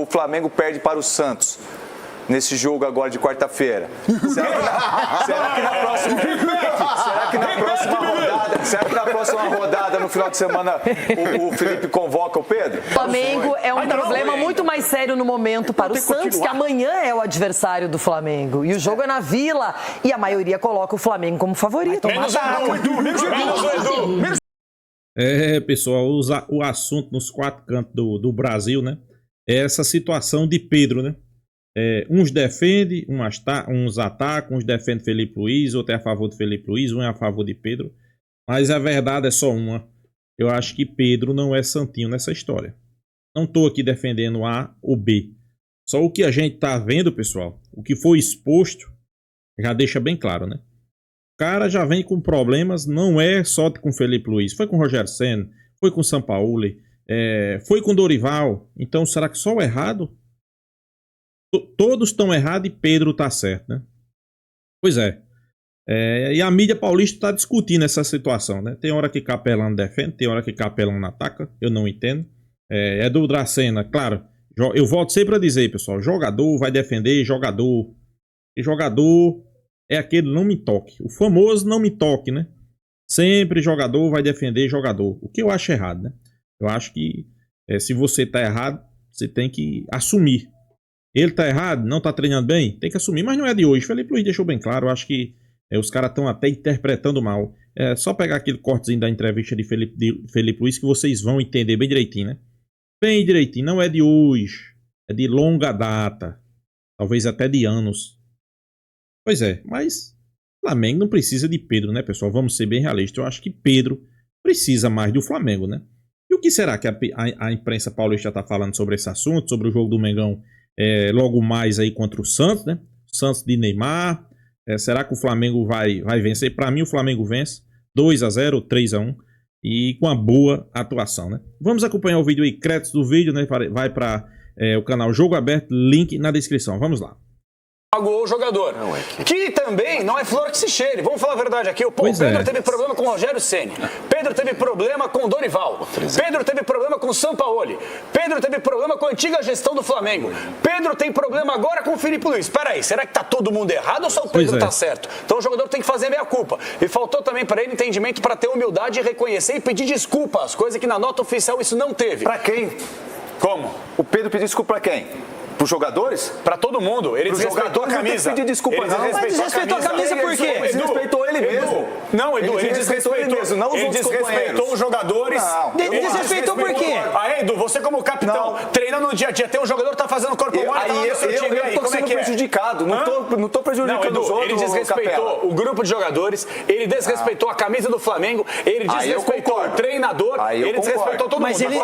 Flamengo perde para o Santos nesse jogo agora de quarta-feira? Será que na próxima rodada, no final de semana, o Felipe convoca o Pedro? O Flamengo é um problema muito mais sério no momento para o Santos, que amanhã é o adversário do Flamengo. E o jogo é na Vila, e a maioria coloca o Flamengo como favorito. Pessoal, o assunto nos quatro cantos do Brasil, né? É essa situação de Pedro, né? Uns defendem, uns atacam, uns defendem Felipe Luiz, outro é a favor de Felipe Luiz, um é a favor de Pedro. Mas a verdade é só uma. Eu acho que Pedro não é santinho nessa história. Não estou aqui defendendo A ou B. Só o que a gente tá vendo, pessoal, o que foi exposto, já deixa bem claro, né? O cara já vem com problemas, não é só com Felipe Luiz. Foi com Rogério Ceni, foi com Sampaoli, foi com Dorival. Então, será que só o errado? Todos estão errados e Pedro tá certo, né? Pois é. E a mídia paulista está discutindo essa situação, né? Tem hora que Capelão defende, tem hora que Capelão ataca, eu não entendo. Do Dracena, claro, eu volto sempre a dizer, pessoal, jogador vai defender jogador. E jogador é aquele não me toque, o famoso não me toque, né? Sempre jogador vai defender jogador, o que eu acho errado, né? Eu acho que se você tá errado, você tem que assumir. Ele tá errado, não tá treinando bem, tem que assumir, mas não é de hoje. Felipe Luiz deixou bem claro, eu acho que os caras estão até interpretando mal. Só pegar aquele cortezinho da entrevista de Felipe Luiz que vocês vão entender bem direitinho, né? Bem direitinho, não é de hoje, é de longa data, talvez até de anos. Pois é, mas o Flamengo não precisa de Pedro, né, pessoal? Vamos ser bem realistas, eu acho que Pedro precisa mais do Flamengo, né? E o que será que a imprensa paulista está falando sobre esse assunto, sobre o jogo do Mengão logo mais aí contra o Santos, né? Santos de Neymar. Será que o Flamengo vai vencer? Para mim o Flamengo vence 2-0 ou 3-1 e com uma boa atuação, né? Vamos acompanhar o vídeo aí, créditos do vídeo, né? Vai para o canal Jogo Aberto, link na descrição. Vamos lá. O jogador, que também não é flor que se cheire. Vamos falar a verdade aqui. Pedro teve problema com o Rogério Ceni. Pedro teve problema com o Dorival. Pedro teve problema com o Sampaoli. Pedro teve problema com a antiga gestão do Flamengo. Pedro tem problema agora com o Felipe Luiz. Peraí, será que tá todo mundo errado ou só o Pedro tá certo? Então o jogador tem que fazer meia culpa. E faltou também para ele entendimento para ter humildade e reconhecer e pedir desculpas, coisa que na nota oficial isso não teve. Pra quem? Como? O Pedro pediu desculpa pra quem? Para os jogadores? Para todo mundo. Ele desrespeitou a camisa. Não desculpa, ele não. Mas desrespeitou a camisa por quê? Ele desrespeitou ele mesmo. Não, Edu, ele desrespeitou ele mesmo, não os outros companheiros. Ele desrespeitou os jogadores. Ele desrespeitou por quê? Edu, você como capitão, treinando no dia a dia, tem um jogador que tá fazendo corpo mole, tá lá no seu time. Eu tô sendo prejudicado. Não tô prejudicando os outros. Ele desrespeitou o grupo de jogadores, ele desrespeitou a camisa do Flamengo, ele desrespeitou o treinador, ele desrespeitou todo mundo. Mas ele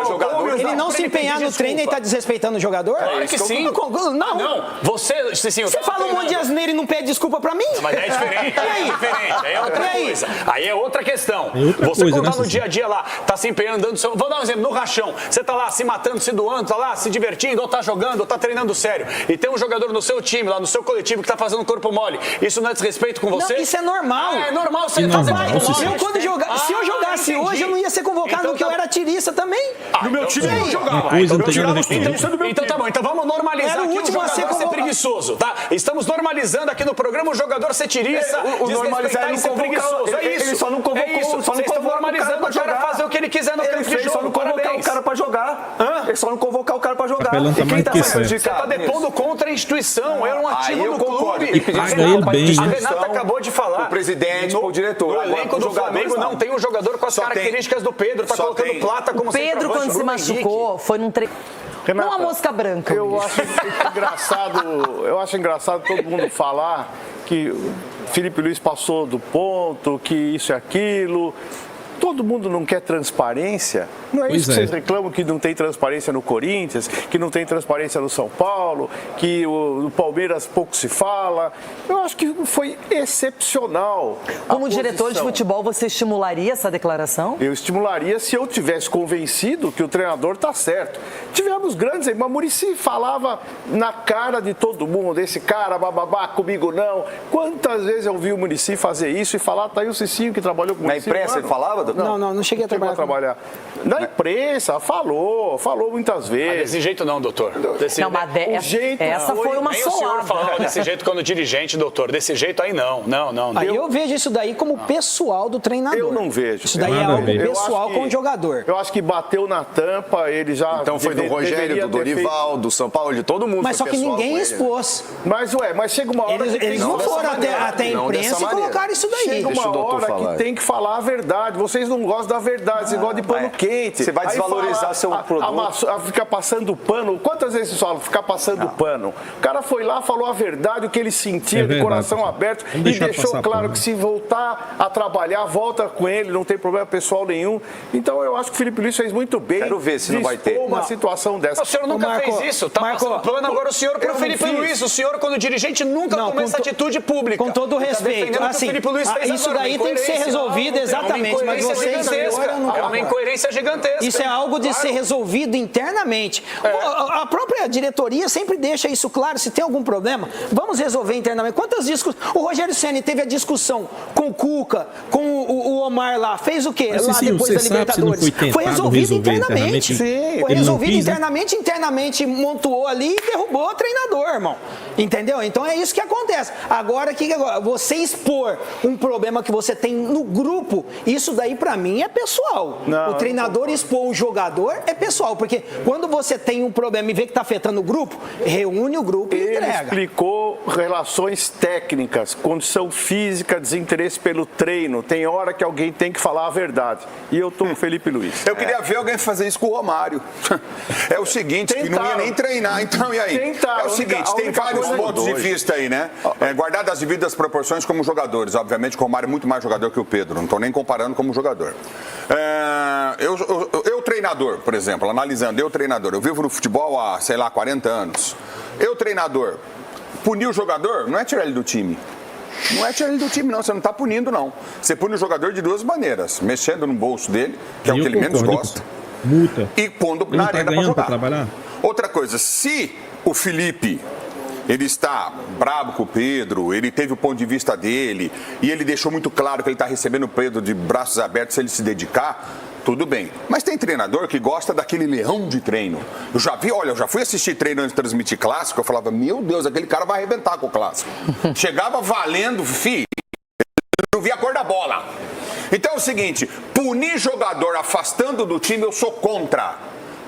não se empenhar no treino e tá desrespeitando o jogador? Claro que sim. Não, você fala um monte de asneira e não pede desculpa pra mim? Mas é diferente, é outra coisa. Aí é outra questão. Você quando tá no dia a dia lá, tá se empenhando, vou dar um exemplo, no rachão, você tá lá se matando, se doando, tá lá se divertindo, ou tá jogando, ou tá treinando sério, e tem um jogador no seu time, lá no seu coletivo, que tá fazendo corpo mole, isso não é desrespeito com você? Não, isso é normal. É normal você fazer corpo mole. Se eu jogasse hoje, eu não ia ser convocado, porque eu era tirista também. No meu time eu não jogava. Então tá bom, então vamos normalizar aqui o jogador ser preguiçoso, tá? Estamos normalizando aqui no programa o jogador ser tirista, desrespeitar e ser preguiçoso. É isso. Ele só não convocou. Vocês estão normalizando o cara fazer o que ele quiser no campo de jogo. Só não convocar o cara pra jogar. Ele só não convocar o cara pra jogar. E quem tá prejudicado? Você tá depondo contra a instituição. É um ativo do clube. A Renata acabou de falar. O presidente, o diretor. O elenco do Flamengo não tem um jogador com as características do Pedro. Tá colocando Plata como centroavante. Pedro, quando se machucou, foi num treino. Renata, não a mosca branca. Eu acho engraçado todo mundo falar que Felipe Luiz passou do ponto, que isso e aquilo. Todo mundo não quer transparência? Não é isso que vocês reclamam, que não tem transparência no Corinthians, que não tem transparência no São Paulo, que o Palmeiras pouco se fala? Eu acho que foi excepcional. Como diretor de futebol, você estimularia essa declaração? Eu estimularia se eu tivesse convencido que o treinador está certo. Tivemos grandes aí, mas Muricy falava na cara de todo mundo, esse cara, bababá, comigo não. Quantas vezes eu vi o Muricy fazer isso e falar, tá aí o Cicinho que trabalhou com o Muricy. Na imprensa ele falava, Não cheguei a trabalhar. Na imprensa, falou muitas vezes. Desse jeito não, doutor. Não, mas essa foi uma Nem o senhor falava solada. desse jeito quando dirigente, doutor. Desse jeito aí não. Aí eu vejo isso daí como pessoal do treinador. Eu não vejo. Isso daí é Nada a algo ver. pessoal com o jogador. Eu acho que bateu na tampa, ele já... Então foi do Rogério, do Dorival, do São Paulo, de todo mundo. Mas só foi que pessoal ninguém com ele, né? expôs. Mas chega uma hora que Eles não foram até a não imprensa dessa e maneira. colocaram isso daí. Chega Deixa uma o doutor hora falar. que tem que falar a verdade. Vocês não gostam da verdade, vocês gostam de pano quente. Você vai desvalorizar seu produto. Ficar passando pano. Quantas vezes vocês falam ficar passando pano? O cara foi lá, falou a verdade, o que ele sentia, de verdade, coração pessoal. aberto, Vamos e deixar deixou passar claro pano. que se voltar a trabalhar, volta com ele, não tem problema pessoal nenhum. Então eu acho que o Felipe Luiz fez muito bem. Quero ver se não vai ter. Uma Não. situação dessa. O senhor nunca Marco, fez isso. Tá Marco, passando pano agora o senhor pro eu não Felipe fiz. Luiz. O senhor, quando dirigente, nunca Não, tomou essa com to- atitude pública. Com todo Ele tá respeito, defendendo o que o assim, Felipe Luiz fez isso agora, daí uma tem que ser incoerência. resolvido, exatamente, mas É uma vocês incoerência agora não- gigantesca. É uma incoerência gigantesca. Isso é algo de ser resolvido internamente. A própria diretoria sempre deixa isso claro. Se tem algum problema, vamos resolver internamente. Quantas discussões? O Rogério Ceni teve a discussão com o Cuca, com o Omar lá. Fez o quê? Mas, lá Cicinho, depois você da sabe se não Libertadores. foi tentado Foi resolvido resolver internamente. internamente? Foi Ele não resolvido quis, né? internamente montuou ali e derrubou o treinador, irmão. Entendeu? Então é isso que acontece. Agora, você expor um problema que você tem no grupo, isso daí pra mim é pessoal. Não, O treinador expor o jogador é pessoal, porque quando você tem um problema e vê que tá afetando o grupo, reúne o grupo e Ele entrega. explicou relações técnicas, condição física, desinteresse pelo treino. Tem hora que alguém tem que falar a verdade. E eu tô com o Felipe Luiz. Eu queria ver alguém fazer isso com o Romário. É o seguinte, que não ia Tentaram. nem treinar. Então, e aí? Tentaram. É o seguinte, A tem única vários coisa pontos de vista aí, né? Guardadas as devidas proporções como jogadores. Obviamente que o Romário é muito mais jogador que o Pedro. Não estou nem comparando como jogador. Eu treinador, por exemplo, analisando, eu treinador. Eu vivo no futebol há, sei lá, 40 anos. Eu treinador. Punir o jogador não é tirar ele do time. Não é tirar ele do time, não. Você não está punindo, não. Você pune o jogador de duas maneiras. Mexendo no bolso dele, que é o que ele menos gosta. Multa. E pondo Ele na não tá arena para ganhando pra jogar. trabalhar? Outra coisa, se o Felipe ele está brabo com o Pedro, ele teve o ponto de vista dele e ele deixou muito claro que ele está recebendo o Pedro de braços abertos se ele se dedicar, tudo bem. Mas tem treinador que gosta daquele leão de treino. Eu já fui assistir treino antes de transmitir clássico, eu falava, meu Deus, aquele cara vai arrebentar com o clássico. Chegava valendo, não via a cor da bola. Então é o seguinte, punir jogador afastando do time eu sou contra,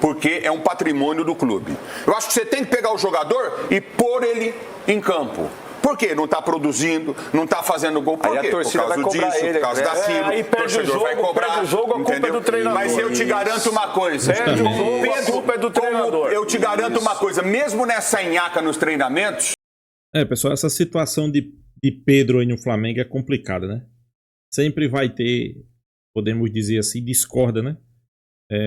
porque é um patrimônio do clube. Eu acho que você tem que pegar o jogador e pôr ele em campo. Por quê? Não está produzindo, não está fazendo gol. Por Aí a quê? torcida Por causa vai cobrar disso, ele, por causa né? daquilo. Aí O perde o torcedor jogo, vai cobrar. perde o jogo, a culpa é entendeu? do treinador. Mas eu te garanto uma coisa. Perde o jogo, a Pedro, culpa é do como treinador. eu te garanto uma coisa, mesmo nessa nhaca nos treinamentos, Pessoal, essa situação de Pedro aí no Flamengo é complicada, né? Sempre vai ter, podemos dizer assim, discorda, né?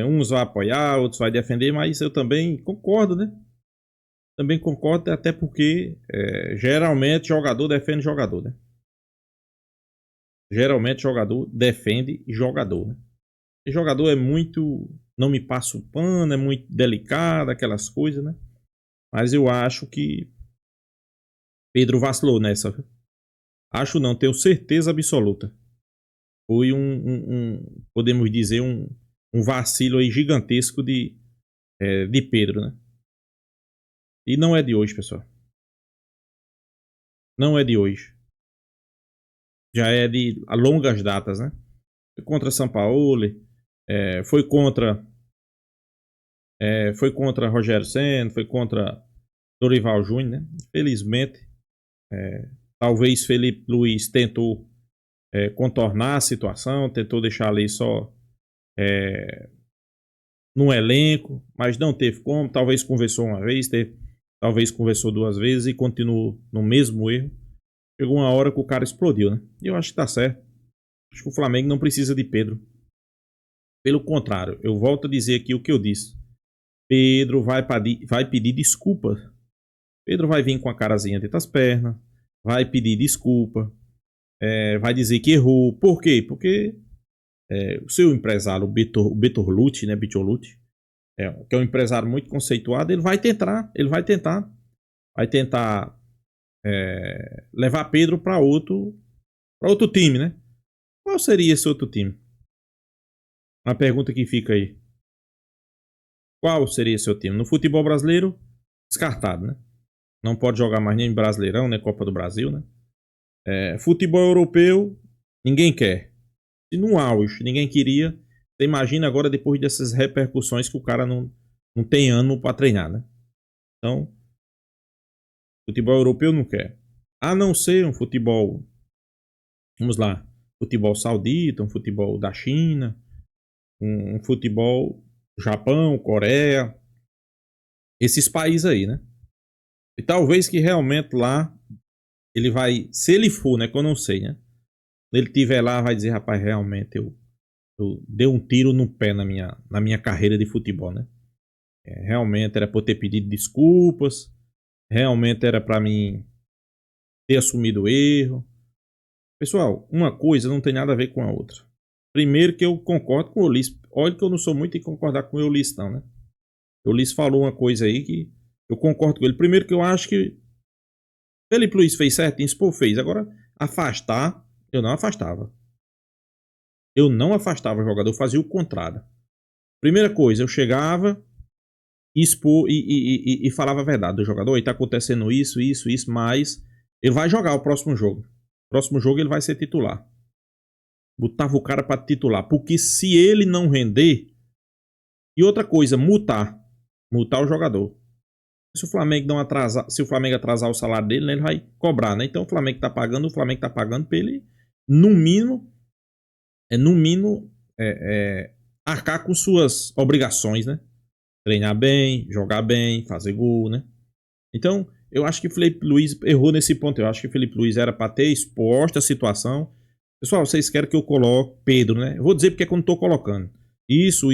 Uns vão apoiar, outros vão defender, mas eu também concordo, né? Também concordo, até porque geralmente jogador defende jogador, né? Geralmente jogador defende jogador, né? E jogador é muito, não me passa o pano, é muito delicado, aquelas coisas, né? Mas eu acho que Pedro vacilou nessa. Acho não, tenho certeza absoluta. Foi podemos dizer, um vacilo aí gigantesco de Pedro, né? E não é de hoje, pessoal. Não é de hoje. Já é de longas datas, né? Foi contra Sampaoli, foi contra Rogério Ceni, foi contra Dorival Júnior, né? Infelizmente, talvez Felipe Luiz tentou contornar a situação, tentou deixar ali só no elenco, mas não teve como. Talvez conversou uma vez, talvez conversou duas vezes e continuou no mesmo erro. Chegou uma hora que o cara explodiu, né? E eu acho que tá certo. Acho que o Flamengo não precisa de Pedro. Pelo contrário, eu volto a dizer aqui o que eu disse. Pedro vai pedir desculpas. Pedro vai vir com a carazinha dentro das pernas, vai pedir desculpa, vai dizer que errou. Por quê? Porque o seu empresário, o Bertolucci, né, que é um empresário muito conceituado, ele vai tentar levar Pedro para outro time, né? Qual seria esse outro time? uma pergunta que fica aí. Qual seria seu time? No futebol brasileiro, descartado, né? Não pode jogar mais nem Brasileirão, nem Copa do Brasil, né? Futebol europeu, ninguém quer. Se no auge ninguém queria, você imagina agora depois dessas repercussões que o cara não tem ânimo para treinar, né? Então, futebol europeu não quer. A não ser um futebol, vamos lá, futebol saudita, um futebol da China, um futebol Japão, Coreia, esses países aí, né? E talvez que realmente lá ele vai, se ele for, né, que eu não sei, né? Se ele estiver lá, vai dizer, rapaz, realmente eu dei um tiro no pé na minha carreira de futebol, né? Realmente era para eu ter pedido desculpas, realmente era para mim ter assumido o erro. Pessoal, uma coisa não tem nada a ver com a outra. Primeiro que eu concordo com o Ulisses. Olha que eu não sou muito em concordar com o Ulisses, não, né? O Ulisses falou uma coisa aí que eu concordo com ele. Primeiro que eu acho que Felipe Luiz fez certinho, se pô, fez. Agora, afastar, eu não afastava. Eu não afastava o jogador, eu fazia o contrário. Primeira coisa, eu chegava, expor e falava a verdade do jogador. E tá acontecendo isso, mas ele vai jogar o próximo jogo. O próximo jogo ele vai ser titular. Botava o cara para titular. Porque se ele não render... E outra coisa, multar o jogador. Se o Flamengo atrasar o salário dele, né, ele vai cobrar, né? Então o Flamengo tá pagando para ele, no mínimo, arcar com suas obrigações, né? Treinar bem, jogar bem, fazer gol, né? Então, eu acho que o Felipe Luiz errou nesse ponto. Eu acho que o Felipe Luiz era para ter exposto a situação. Pessoal, vocês querem que eu coloque Pedro, né? Eu vou dizer porque é que eu não tô colocando. Isso.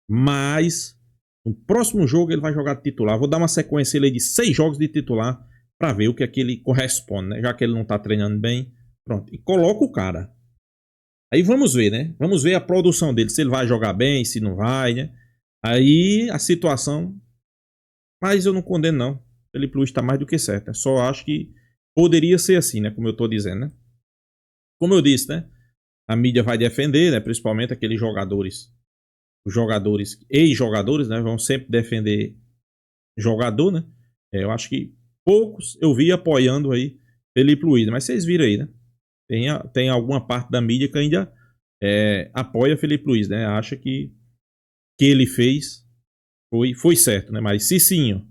Mas, no próximo jogo ele vai jogar de titular. Vou dar uma sequência de 6 jogos de titular para ver o que é que ele corresponde, né? Já que ele não tá treinando bem. Pronto. E coloca o cara. Aí vamos ver, né? Vamos ver a produção dele. Se ele vai jogar bem, se não vai, né? Aí a situação... Mas eu não condeno, não. Felipe Luiz tá mais do que certo. Só acho que poderia ser assim, né? Como eu tô dizendo, né? Como eu disse, né? A mídia vai defender, né? Principalmente aqueles jogadores. Os jogadores, ex-jogadores, né? Vão sempre defender jogador, né? Eu acho que poucos eu vi apoiando aí Felipe Luiz. Mas vocês viram aí, né? Tem alguma parte da mídia que ainda apoia Felipe Luiz, né? Acha que ele fez foi certo, né? Mas Cicinho,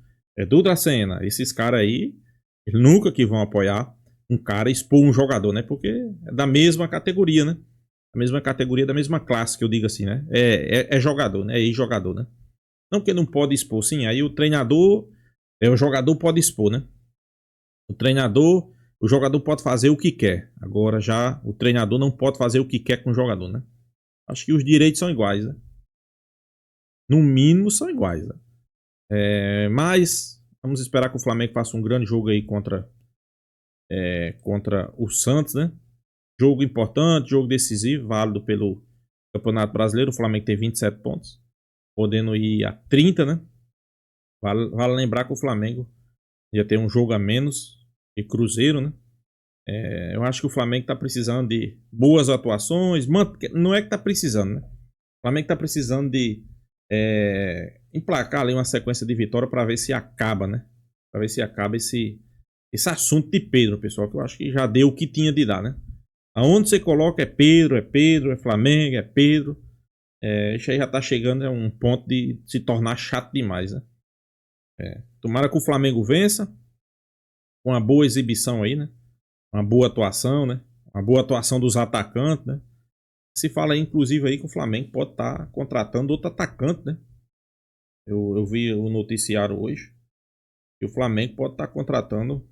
Duda Sena, esses caras aí, eles nunca que vão apoiar um cara expor um jogador, né? Porque é da mesma categoria, né? Da mesma categoria, da mesma classe, que eu digo assim, né? É jogador, né? É ex-jogador, né? Não que não pode expor, sim. Aí o treinador, o jogador pode expor, né? O jogador pode fazer o que quer. Agora já o treinador não pode fazer o que quer com o jogador, né? Acho que os direitos são iguais, né? No mínimo são iguais, né? Mas vamos esperar que o Flamengo faça um grande jogo aí contra o Santos, né? Jogo importante, jogo decisivo, válido pelo Campeonato Brasileiro. O Flamengo tem 27 pontos, podendo ir a 30, né? Vale lembrar que o Flamengo ia ter um jogo a menos que Cruzeiro, né? Eu acho que o Flamengo tá precisando de boas atuações. Não é que tá precisando, né? O Flamengo tá precisando de emplacar ali uma sequência de vitória para ver se acaba, né? Para ver se acaba esse assunto de Pedro, pessoal, que eu acho que já deu o que tinha de dar, né? Aonde você coloca é Pedro, é Flamengo, é Pedro. Isso aí já tá chegando a um ponto de se tornar chato demais, né? Tomara que o Flamengo vença com uma boa exibição aí, né? Uma boa atuação, né? Uma boa atuação dos atacantes, né? Se fala aí, inclusive aí que o Flamengo pode estar contratando outro atacante, né? Eu vi o noticiário hoje que o Flamengo pode estar contratando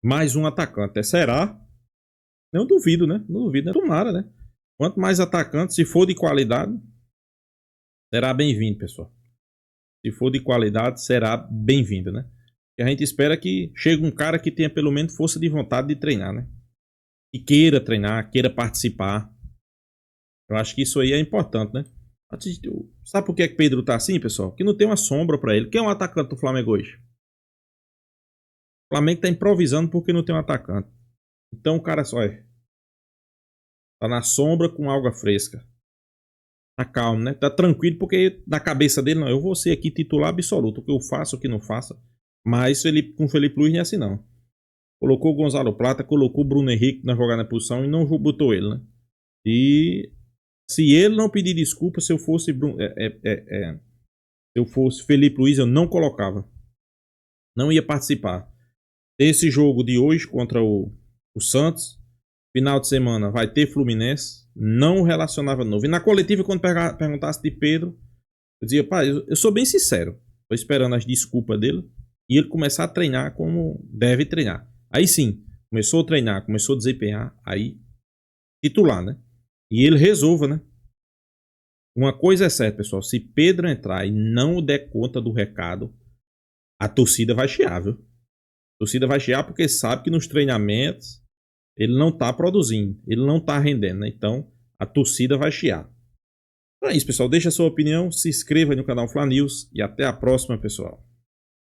mais um atacante. Será? Não duvido, né? Não duvido, né? Tomara, né? Quanto mais atacantes, se for de qualidade, será bem-vindo, pessoal. Se for de qualidade, será bem-vindo, né? E a gente espera que chegue um cara que tenha pelo menos força de vontade de treinar, né? E queira treinar, queira participar. Eu acho que isso aí é importante, né? Sabe por que Pedro tá assim, pessoal? Que não tem uma sombra pra ele. Quem é um atacante do Flamengo hoje? O Flamengo tá improvisando porque não tem um atacante. Então o cara só Tá na sombra com alga fresca. Tá calmo, né? Tá tranquilo, porque na cabeça dele, não, eu vou ser aqui titular absoluto. O que eu faço, o que não faço. Mas com o Felipe Luiz não é assim, não. Colocou o Gonzalo Plata, colocou o Bruno Henrique na jogada na posição e não botou ele, né? E se ele não pedir desculpa, se eu fosse Felipe Luiz, eu não colocava. Não ia participar. Esse jogo de hoje contra o Santos, final de semana vai ter Fluminense, não relacionava de novo. E na coletiva, quando perguntasse de Pedro, eu dizia, pai, eu sou bem sincero. Tô esperando as desculpas dele e ele começar a treinar como deve treinar. Aí sim, começou a treinar, começou a desempenhar, aí titular, né? E ele resolva, né? Uma coisa é certa, pessoal, se Pedro entrar e não der conta do recado, a torcida vai chiar, viu? A torcida vai chiar porque sabe que nos treinamentos ele não tá produzindo, ele não tá rendendo, né? Então a torcida vai chiar. Então é isso, pessoal. Deixa a sua opinião, se inscreva no canal Fla News e até a próxima, pessoal.